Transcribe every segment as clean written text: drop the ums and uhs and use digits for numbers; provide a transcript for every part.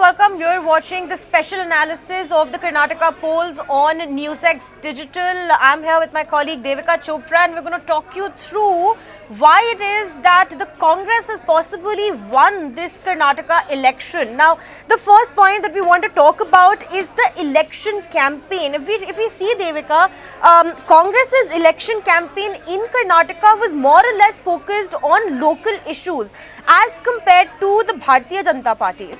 welcome. You're watching the special analysis of the Karnataka polls on NewsX Digital. I'm here with my colleague Devika Chopra and we're going to talk you through why it is that the Congress has possibly won this Karnataka election. Now, the first point that we want to talk about is the election campaign. If we see, Devika, Congress's election campaign in Karnataka was more or less focused on local issues as compared to the Bharatiya Janata Party's.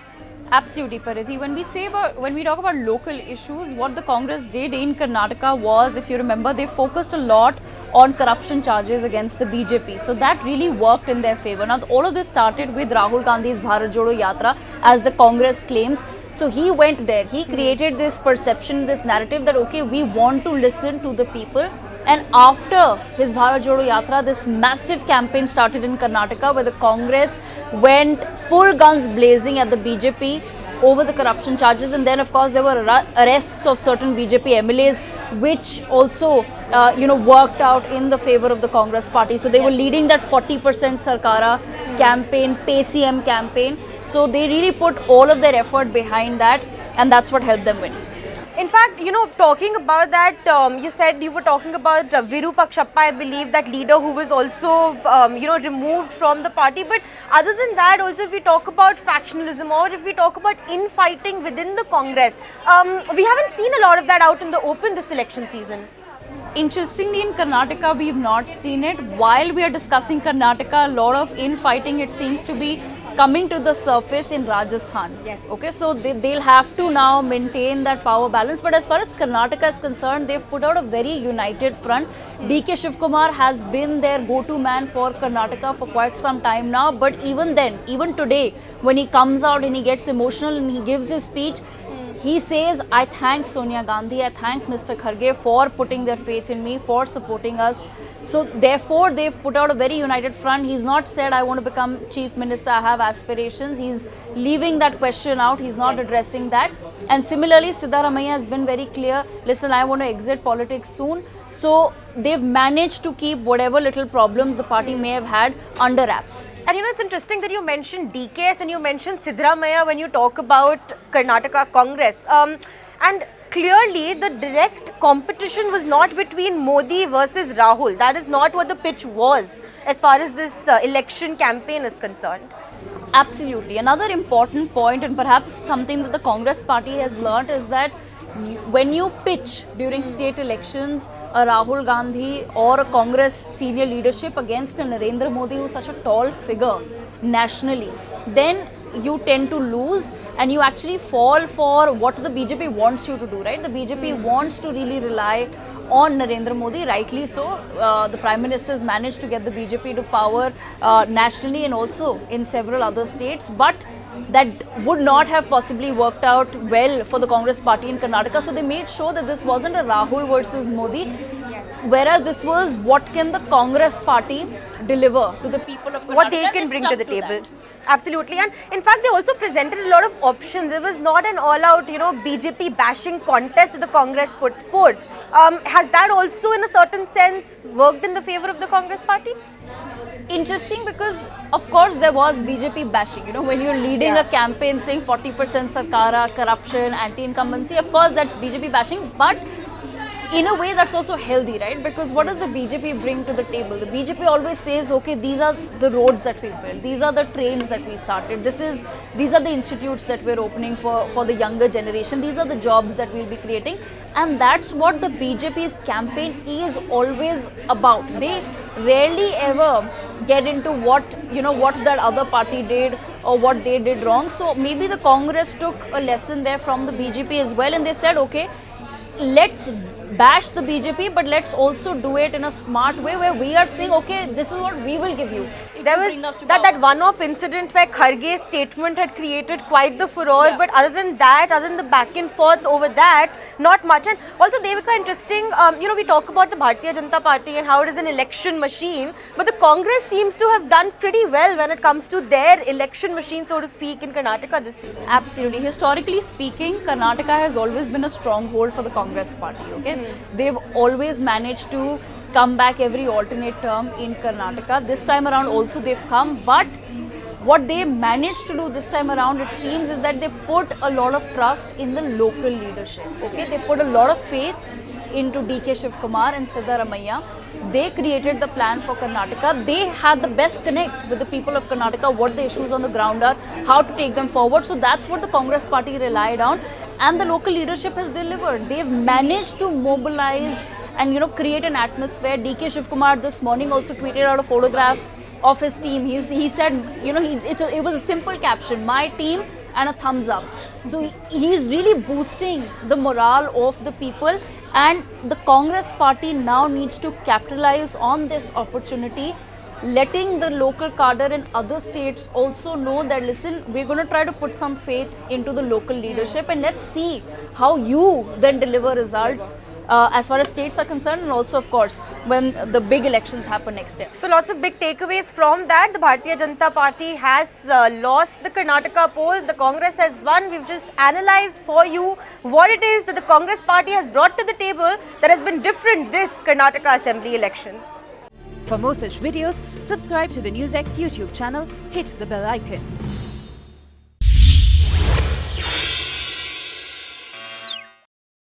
Absolutely, Pariti. When we talk about local issues, what the Congress did in Karnataka was, if you remember, they focused a lot on corruption charges against the BJP. So that really worked in their favor. Now, all of this started with Rahul Gandhi's Bharat Jodo Yatra, as the Congress claims. So he went there. He created this perception, this narrative that, okay, we want to listen to the people. And after his Bharat Jodo Yatra, this massive campaign started in Karnataka where the Congress went full guns blazing at the BJP over the corruption charges. And then, of course, there were arrests of certain BJP MLAs, which also, worked out in the favor of the Congress party. So they were leading that 40% Sarkara campaign, Pay CM campaign. So they really put all of their effort behind that, and that's what helped them win. In fact, talking about that, you said you were talking about Virupakshappa, I believe, that leader who was also, removed from the party. But other than that, also if we talk about factionalism or if we talk about infighting within the Congress, we haven't seen a lot of that out in the open this election season. Interestingly, in Karnataka, we've not seen it. While we are discussing Karnataka, a lot of infighting, it seems to be coming to the surface in Rajasthan. Yes. Okay, so they'll have to now maintain that power balance. But as far as Karnataka is concerned, they've put out a very united front. DK Shivkumar has been their go-to man for Karnataka for quite some time now. But even then, even today, when he comes out and he gets emotional and he gives his speech, he says, I thank Sonia Gandhi, I thank Mr. Kharge for putting their faith in me, for supporting us. So therefore, they've put out a very united front. He's not said, I want to become chief minister, I have aspirations. He's leaving that question out. He's not addressing that. And similarly, Siddaramaiah has been very clear, listen, I want to exit politics soon. So they've managed to keep whatever little problems the party may have had under wraps. And it's interesting that you mentioned DKS and you mentioned Siddaramaiah when you talk about Karnataka Congress. And clearly, the direct competition was not between Modi versus Rahul. That is not what the pitch was as far as this election campaign is concerned. Absolutely. Another important point, and perhaps something that the Congress party has learnt, is that when you pitch during state elections a Rahul Gandhi or a Congress senior leadership against a Narendra Modi, who's such a tall figure nationally, then you tend to lose and you actually fall for what the BJP wants you to do, right? The BJP wants to really rely on Narendra Modi, rightly so. The Prime Minister has managed to get the BJP to power nationally and also in several other states, but that would not have possibly worked out well for the Congress party in Karnataka. So they made sure that this wasn't a Rahul versus Modi, whereas this was what can the Congress party deliver to the people of Karnataka. What they can bring to the table. Absolutely. And in fact, they also presented a lot of options. It was not an all-out, BJP bashing contest that the Congress put forth. Has that also, in a certain sense, worked in the favor of the Congress party? Interesting, because of course there was BJP bashing. When you're leading a campaign saying 40% Sarkara, corruption, anti-incumbency, of course that's BJP bashing, but in a way that's also healthy, right? Because what does the BJP bring to the table? The BJP always says, okay, these are the roads that we built, these are the trains that we started, these are the institutes that we're opening for the younger generation, these are the jobs that we'll be creating. And that's what the BJP's campaign is always about. They rarely ever get into what that other party did or what they did wrong. So maybe the Congress took a lesson there from the BJP as well, and they said, okay, let's bash the BJP, but let's also do it in a smart way where we are saying, okay, this is what we will give you. There was that one-off incident where Kharge's statement had created quite the furore, but other than the back and forth over that, not much. And also, Devika, interesting, we talk about the Bharatiya Janata Party and how it is an election machine, but the Congress seems to have done pretty well when it comes to their election machine, so to speak, in Karnataka this season. Absolutely. Historically speaking, Karnataka has always been a stronghold for the Congress party, okay? They've always managed to come back every alternate term in Karnataka. This time around also they've come, but what they managed to do this time around, it seems, is that they put a lot of trust in the local leadership. Okay, they put a lot of faith into DK Shivkumar and Siddharamaiah. They created the plan for Karnataka. They had the best connect with the people of Karnataka, what the issues on the ground are, how to take them forward. So that's what the Congress party relied on, and the local leadership has delivered. They've managed to mobilize and create an atmosphere. DK Shivkumar this morning also tweeted out a photograph of his team. He said, it was a simple caption, my team and a thumbs up. So he's really boosting the morale of the people, and the Congress party now needs to capitalize on this opportunity, letting the local cadre in other states also know that, listen, we're going to try to put some faith into the local leadership, and let's see how you then deliver results as far as states are concerned, and also, of course, when the big elections happen next year. So lots of big takeaways from that. The Bharatiya Janata Party has lost the Karnataka poll. The Congress has won. We've just analyzed for you what it is that the Congress party has brought to the table that has been different this Karnataka Assembly election. For more such videos, subscribe to the NewsX YouTube channel, hit the bell icon.